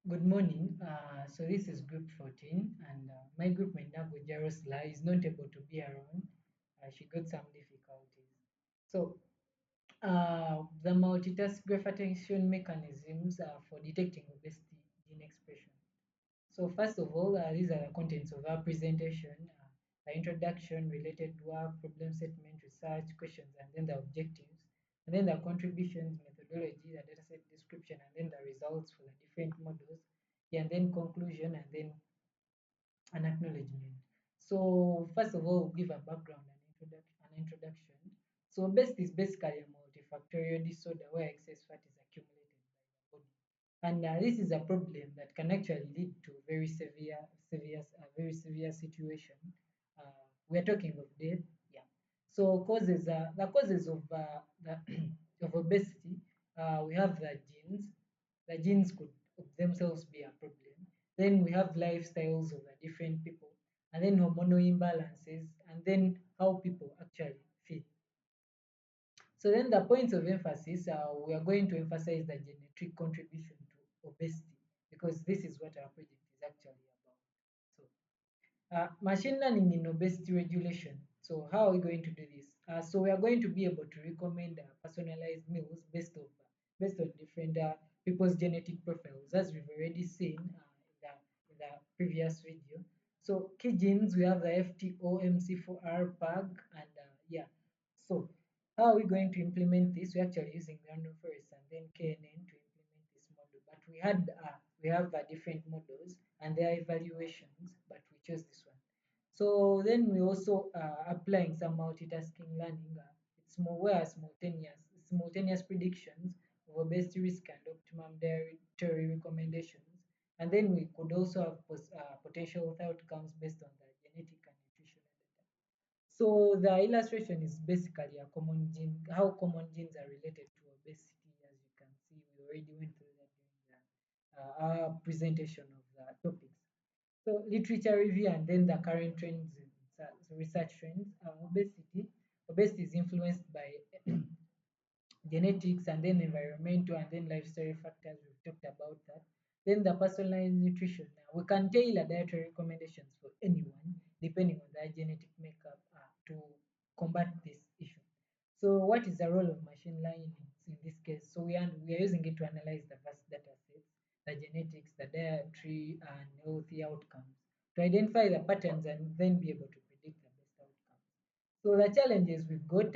Good morning. So this is group 14, and my group mate Nago Jarosla is not able to be around. She got some difficulties. So the multitask gratification mechanisms for detecting obesity gene expression. So first of all, these are the contents of our presentation, the introduction, related work, problem statement, research, questions, and then the objectives, and then the contributions, methodology, the dataset description, and then the results for the different models, yeah, and then conclusion, and then an acknowledgement. So first of all, we'll give a background and introduction. So obesity is basically a multifactorial disorder where excess fat is accumulated by the body, and this is a problem that can actually lead to very severe situation. We are talking of death. Yeah. So causes the causes of the of obesity. We have the genes. The genes could of themselves be a problem. Then we have lifestyles of the different people, and then hormonal imbalances, and then how people actually feel. So then the points of emphasis, we are going to emphasize the genetic contribution to obesity because this is what our project is actually about. So machine learning in obesity regulation. So how are we going to do this? So we are going to be able to recommend personalized meals based on different people's genetic profiles, as we've already seen in the previous video. So key genes, we have the FTOMC4R PAG, and yeah. So how are we going to implement this? We're actually using random forest and then KNN to implement this model. But we have different models and their evaluations, but we chose this one. So then we also applying some multitasking learning. It's more where simultaneous predictions of obesity risk and optimum dietary recommendations. And then we could also have potential health outcomes based on the genetic and nutritional data. So the illustration is basically a common gene, how common genes are related to obesity. As you can see, we already went through that during our presentation of the topics. So literature review and then the current trends in research trends. Obesity is influenced by genetics and then environmental and then lifestyle factors. We've talked about that. Then the personalized nutrition. We can tailor dietary recommendations for anyone depending on their genetic makeup to combat this issue. So what is the role of machine learning in this case? So we are using it to analyze the vast data sets, the genetics, the dietary and healthy outcomes to identify the patterns and then be able to predict the best outcomes. So the challenges we've got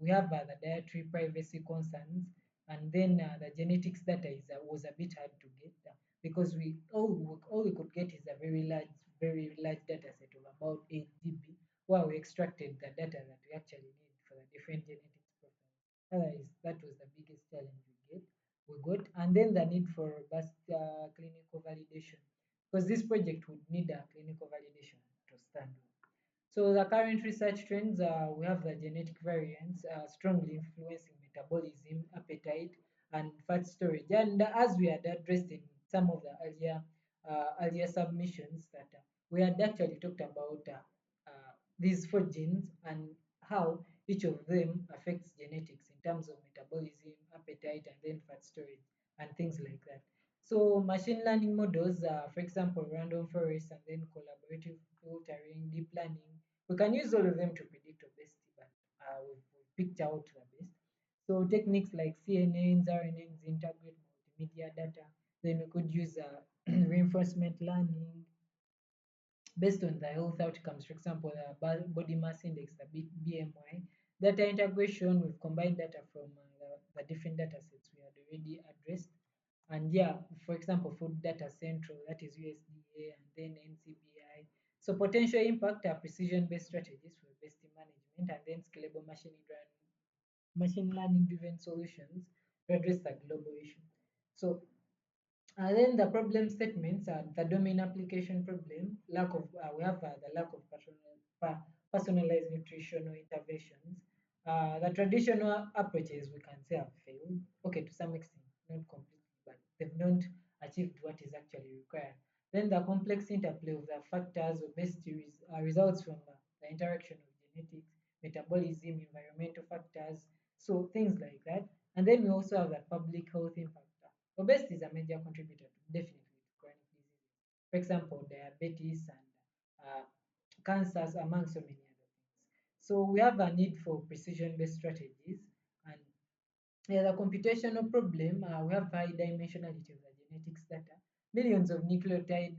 we have the dietary privacy concerns, and then the genetics data was a bit hard to get because all we could get is a very large data set of about 8 GB, where we extracted the data that we actually need for the different genetics profiles. That was the biggest challenge we got, and then the need for robust clinical validation because this project would need a clinical validation to stand on. So the current research trends, we have the genetic variants strongly influencing metabolism, appetite, and fat storage. And as we had addressed in some of the earlier submissions, that we had actually talked about these 4 genes and how each of them affects genetics in terms of metabolism, appetite, and then fat storage and things like that. So machine learning models, for example, random forest and then collaborative filtering, deep learning, we can use all of them to predict obesity, but we've picked out the best. So techniques like CNNs, RNNs integrate multimedia data. Then we could use reinforcement learning based on the health outcomes, for example, the body mass index, the BMI, data integration, we've combined data from the different data sets we had already addressed. And yeah, for example, Food Data Central, that is USDA, and then NCBI. So potential impact are precision-based strategies for obesity management, and then scalable machine learning driven solutions to address the global issue. So and then the problem statements are the domain application problem, we have the lack of personalized nutritional interventions. The traditional approaches we can say have failed, okay, to some extent, not completely, but they've not achieved what is actually required. Then the complex interplay of the factors, obesity results from the interaction of genetics, metabolism, environmental factors, so things like that. And then we also have the public health impact. Obesity is a major contributor, definitely, For example, diabetes and cancers, among so many other things. So we have a need for precision-based strategies. And yeah, the computational problem, we have high dimensionality of the genetics data. Millions of nucleotide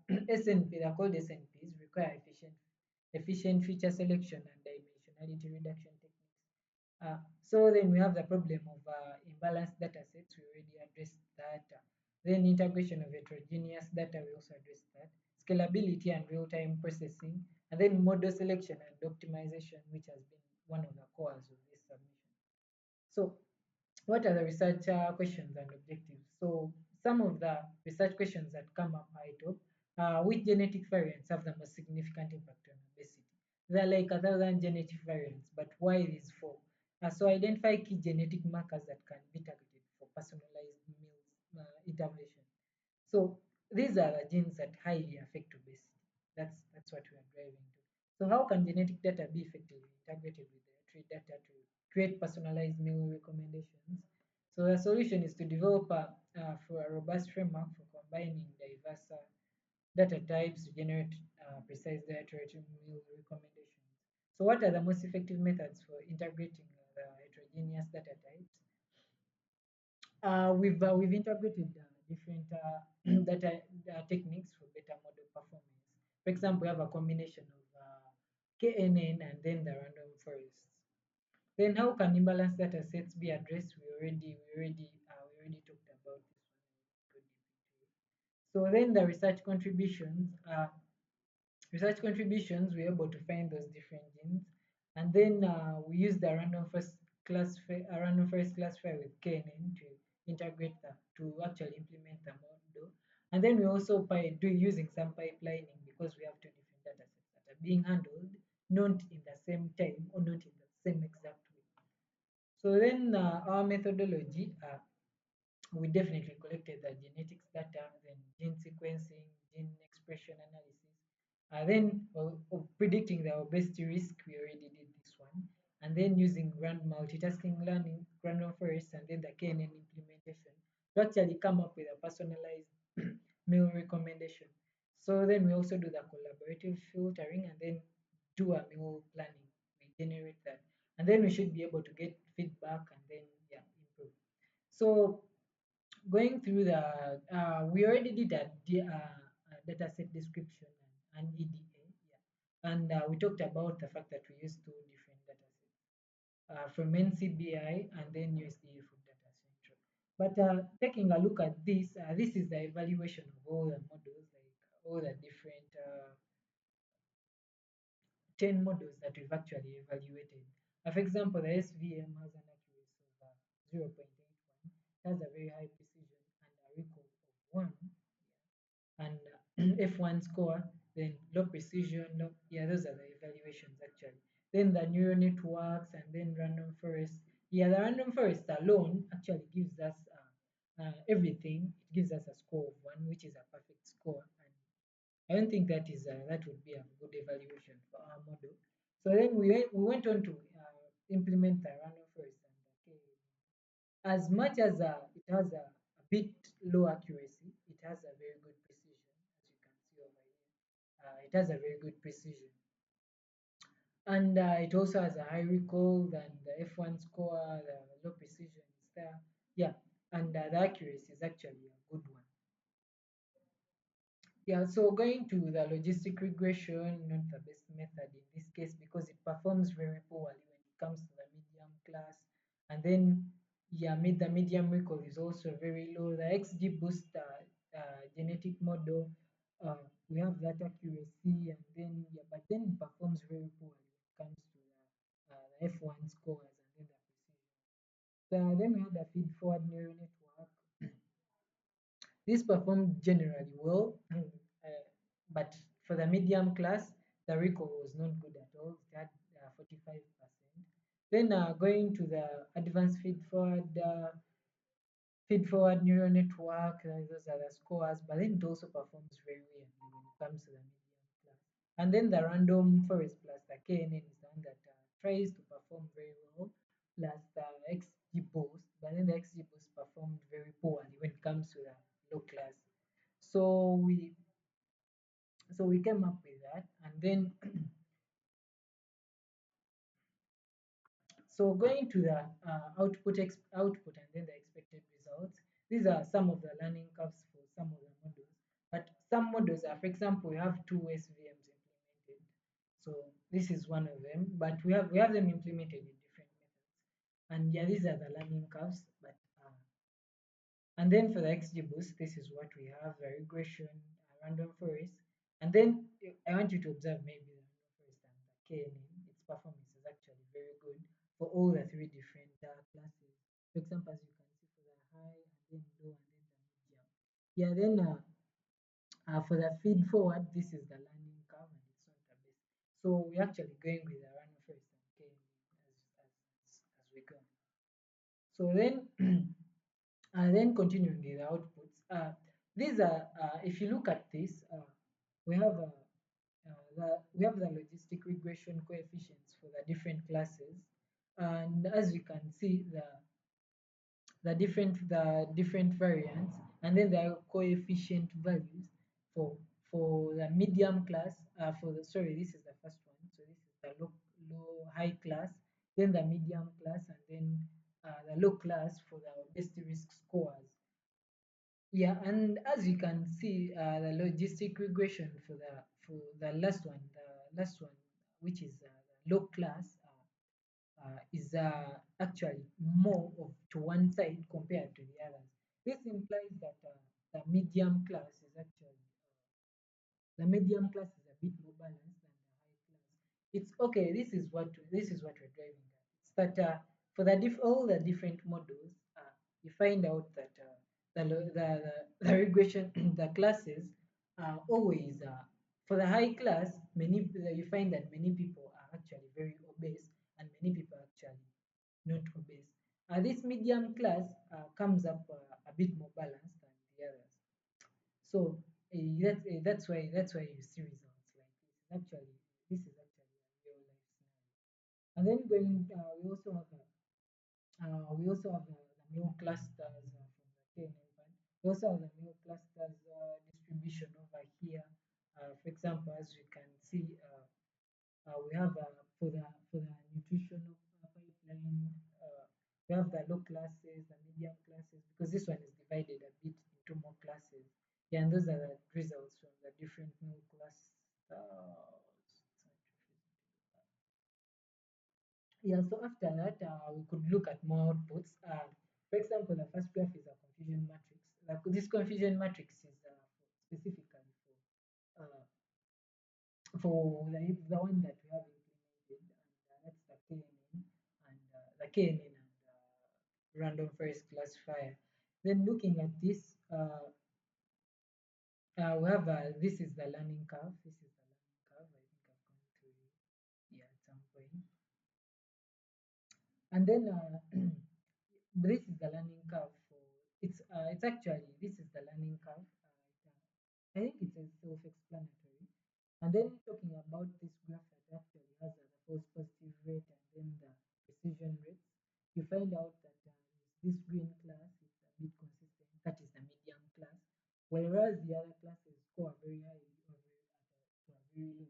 SNP, they're called SNPs, require efficient feature selection and dimensionality reduction techniques. So then we have the problem of imbalanced data sets. We already addressed that. Then integration of heterogeneous data, we also addressed that. Scalability and real-time processing. And then model selection and optimization, which has been one of the cores of this submission. So what are the research questions and objectives? So some of the research questions that come up high top, which genetic variants have the most significant impact on obesity? There are like 1,000 genetic variants, but why these four? So identify key genetic markers that can be targeted for personalized meals intervention. So these are the genes that highly affect obesity. That's what we are driving to. So how can genetic data be effectively integrated with dietary data to create personalized meal recommendations? So the solution is to develop for a robust framework for combining diverse data types to generate precise dietary meal recommendations. So what are the most effective methods for integrating the heterogeneous data types? We've integrated different data techniques for better model performance. For example, we have a combination of KNN and then the random forests. Then how can imbalanced data sets be addressed? We already talked about this one. So then the research contributions, we're able to find those different genes, and then we use the random forest classifier with KNN to integrate that to actually implement the model. And then we also do using some pipelining because we have two different data sets that are being handled not in the same time or not in the same exact way. So then our methodology, we definitely collected the genetics data, then gene sequencing, gene expression analysis. Then predicting the obesity risk, we already did this one. And then using multitasking learning, random forest, and then the KNN implementation to actually come up with a personalized meal recommendation. So then we also do the collaborative filtering and then do a meal planning. We generate that. And then we should be able to get feedback and then yeah, improve. So going through we already did data set description and EDA, yeah. And we talked about the fact that we use two different data sets from NCBI and then USDA Food Data Central. But taking a look at this is the evaluation of all the models, like all the different 10 models that we've actually evaluated. For example, the SVM has an accuracy of 0.81, has a very high precision and a recall of 1, and F1 score, then low precision, yeah, those are the evaluations actually. Then the neural networks and then random forest. Yeah, the random forest alone actually gives us everything. It gives us a score of 1, which is a perfect score. And I don't think that would be a good evaluation for our model. So then we went on to implement the random forest and okay, as much as it has a bit low accuracy, it has a very good precision, as you can see over here. It has a very good precision, and it also has a high recall than the F1 score. The low precision is there, yeah, and the accuracy is actually a good one. Yeah, so going to the logistic regression, not the best method in this case because it performs very poorly when it comes to the medium class. And then, yeah, the medium recall is also very low. The XG booster genetic model, we have that accuracy, and then, yeah, but then it performs very poorly when it comes to the F1 scores and then the precision. Then we have the feed forward neural network. This performed generally well, but for the medium class, the recall was not good at all. It had 45%. Then going to the advanced feed forward neural network, those are the scores, but then it also performs very well when it comes to the medium class. And then the random forest plus the KNN is the one that tries to perform very well, plus the XG boost, but then the XG boost performed very poorly when it comes to the low class. So So we came up with that, and then so going to the output and then the expected results. These are some of the learning curves for some of the modules. But some modules are, for example, we have two SVMs implemented. So this is one of them, but we have them implemented in different methods. And yeah, these are the learning curves. But and then for the XGBoost, this is what we have: the regression, random forest. And then I want you to observe maybe the random forest and the KNN. Its performance is actually very good for all the three different classes. For example, as you can see, for the high and then low and then the medium. Yeah, then for the feed forward, this is the learning curve and it's not the best. So we're actually going with the random forest and KNN as we go. So then and then continuing with the outputs. These are, if you look at this, we have we have the logistic regression coefficients for the different classes, and as you can see, the different variants, and then the coefficient values for the medium class. For the sorry, this is the first one. So this is the low high class, then the medium class, and then the low class for the best risk scores. Yeah, and as you can see, the logistic regression for the last one, which is the low class, is actually more of to one side compared to the others. This implies that the medium class is actually the medium class is a bit more balanced than the high class. It's okay. This is what we're driving at. It's that for all the different modules, you find out that the regression the classes are always for the high class. You find that many people are actually very obese, and many people are actually not obese. This medium class comes up a bit more balanced than the others. So that's why you see results like this. This is actually a real life scenario. And then we also have the new clusters from the KNN part. We also have the new clusters distribution over here. For example, as you can see, we have for the nutritional pipeline, we have the low classes, the medium classes, because this one is divided a bit into more classes. Yeah, and those are the results from the different new classes. Yeah, so after that, we could look at more outputs. For example, the first graph is a confusion matrix. This confusion matrix is specifically for the one that we have implemented, and that's the KNN and random forest classifier. Then looking at this, we have this is the learning curve. This is the learning curve. I think I've gone through it, yeah, at some point. And then this is the learning curve for it's actually this is the learning curve. I think it's self-explanatory. And then talking about this graph that actually has the false positive rate and then the precision rates, you find out that this green class is a bit consistent. That is the medium class, whereas the other classes score very high or to a very low extent.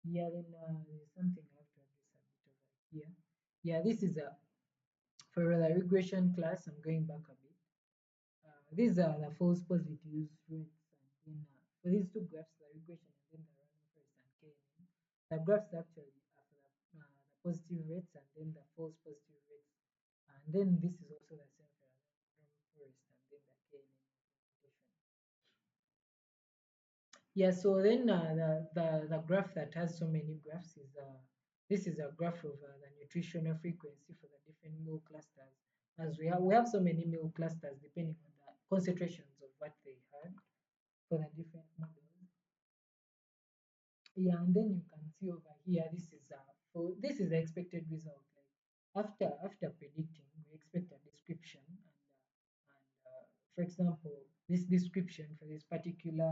Yeah, then there's something I have to address a bit over here. Yeah, this is a for the regression class. I'm going back a bit. These are the false positives rates, and then for these two graphs, the regression and then the random forest and KNN, the graphs actually are for the positive rates and then the false positive rates, and then this is also the same for the random forest and then the KNN implementation. Yeah, so then the graph that has so many graphs is this is a graph of the nutritional frequency for the different meal clusters. As we have so many meal clusters depending on the concentrations of what they had for the different models. Yeah, and then you can see over here, this is the expected result. Like after predicting, we expect a description, and for example, this description for this particular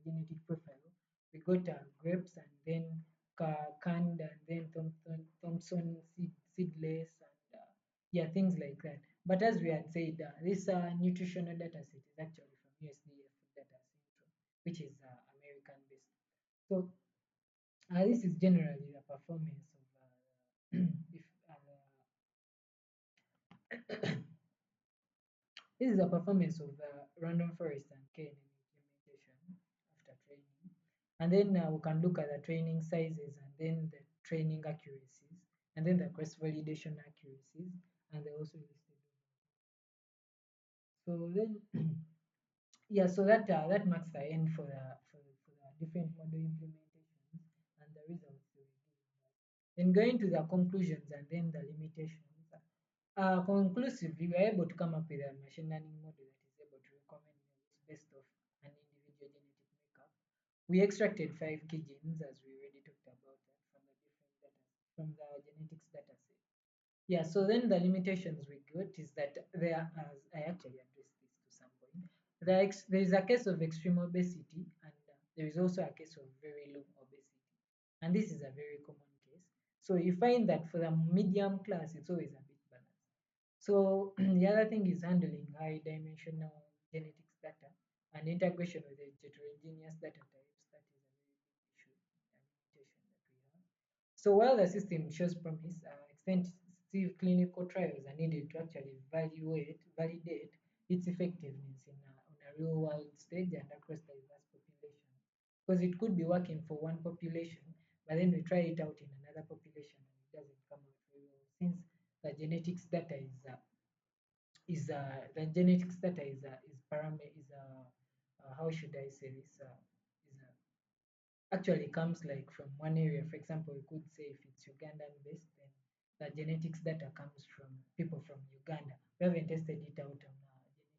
genetic profile, we got grapes and then canned and then Thompson seedless and yeah, things like that. But as we had said, this nutritional data set is actually from USDA Food Data Central, which is American based. So this is generally the performance of if this is the performance of the random forest and KNN implementation after training. And then we can look at the training sizes and then the training accuracies and then the cross validation accuracies and they also listed. So then yeah, so that marks the end for the different model implementations and the results they were given. Then going to the conclusions and then the limitations. Conclusively, we are able to come up with a machine learning model that is able to recommend meals based off an individual genetic makeup. We extracted 5 key genes, as we already talked about that, from the different data, from the genetics data set. Yeah, so then the limitations we got is that there, as I actually addressed this to some point, there is a case of extreme obesity and there is also a case of very low obesity. And this is a very common case. So you find that for the medium class, it's always a bit balanced. So the other thing is handling high dimensional genetics data and integration with the heterogeneous data types. That is a very big issue and limitation that we have. So while the system shows promise, extensive clinical trials are needed to actually validate its effectiveness on a real world stage and across diverse population. Because it could be working for one population, but then we try it out in another population and it doesn't come out very well since the genetics data is parameter is how should I say this is actually comes like from one area. For example, we could say if it's Ugandan based, then the genetics data comes from people from Uganda. We haven't tested it out on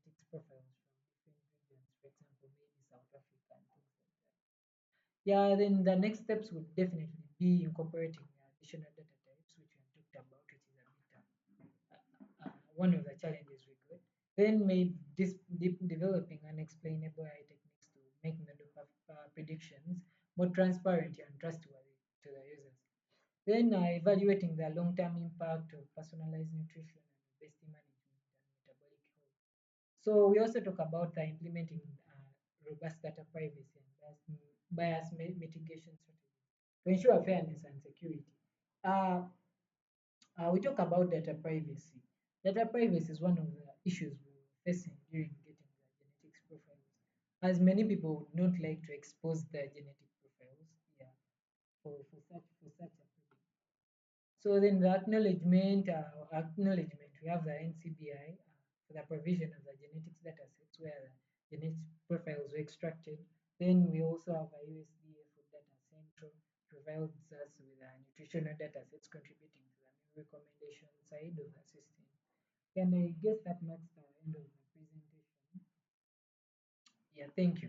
genetics profiles from different regions, for example, maybe South Africa and things like that. Yeah, then the next steps would definitely be incorporating additional data types, which we have talked about, which is a bit one of the challenges we got. Then maybe developing unexplainable AI techniques to make model predictions more transparent and trustworthy to the users. Then evaluating the long-term impact of personalized nutrition and obesity management and metabolic health. So we also talk about implementing robust data privacy and bias mitigation strategies to ensure fairness and security. Uh, we talk about data privacy. Data privacy is one of the issues we were facing during getting the genetics profiles, as many people would not like to expose their genetic profiles, yeah, for such a project. So then the acknowledgement, we have the NCBI for the provision of the genetics data sets where the genetics profiles were extracted. Then we also have a USDA Food Data Central provides us with nutritional data sets contributing to the new recommendation side of the system. And I guess that marks the end of the presentation. Yeah, thank you.